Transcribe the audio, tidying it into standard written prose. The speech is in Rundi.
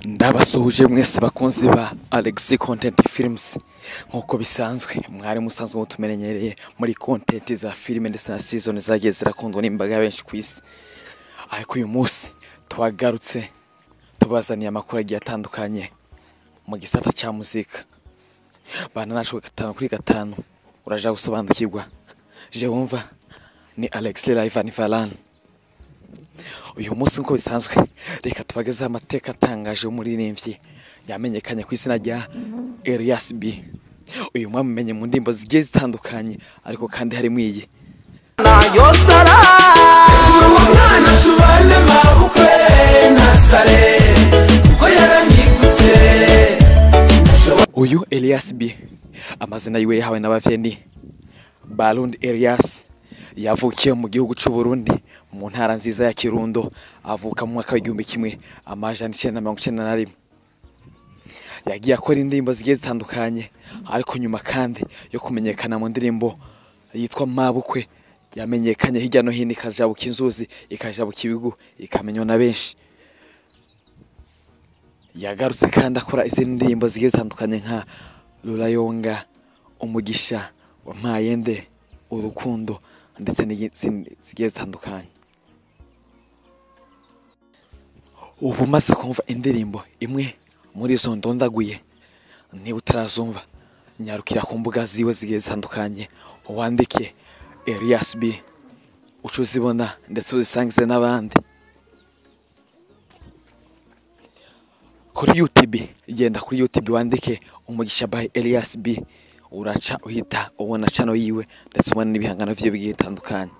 Ndabasuhuje mwese bakunzi ba Alex Content Films. Nkuko bisanzwe mwari musanzwe mutumenyereye muri content za filime ndetse na season zagiye zirakundwa n'imbaga benshi kwisi. Ariko uyu munsi twagarutse tubazaniye amakuru agiye atandukanye mu gisata cya muzika. Bana nacu 5 uraja gusobanukirwa. Je wumva ni Alex Live Valan. Uyu munsi nko bisanzwe reka tubageze amateka atangaje umuririmbyi yamenyekanye ku izina rya Elias B. Uyu mwamenye mu ndimbo zigiye zitandukanye ariko kandi harimo iyi nayo sara umwana tubane mabukwe nasare uko yaranyiguse. Uyu Elias B amazina yiwe yahawe n'abavyeyi Barundi Elias yavukiye mu gihugu cy'u Burundi mu ntara nziza ya Kirundo, avuka mu mwaka w'1991. Yagiye akora indirimbo zigiye zitandukanye ariko nyuma kandi yo kumenyekana mu ndirimbo yitwa Mabukwe yamenyekanye hirya no hino, ikajabuka inzuzi, ikajabuka ibigu, ikamenywa na benshi. Yagarutse kandi akora izindi ndirimbo zigiye zitandukanye nka Rurayonga, Umugisha, Wampayende, Urukundo ndetse n'izindi zigiye zitandukanye. Ubu maze kumva indirimbo imwe muri izo ndondaguye, niba utarazumva nyarukira ku mbuga ziwe zigiye zitandukanye wandike Elias B ucuzibona ndetse uzisangize n'abandi. Kuri YouTube, genda kuri YouTube wandike Umugisha by Elias B, uraca uhita ubona channel yiwe ndetse ubona n'ibihangano vye bigiye bitandukanye.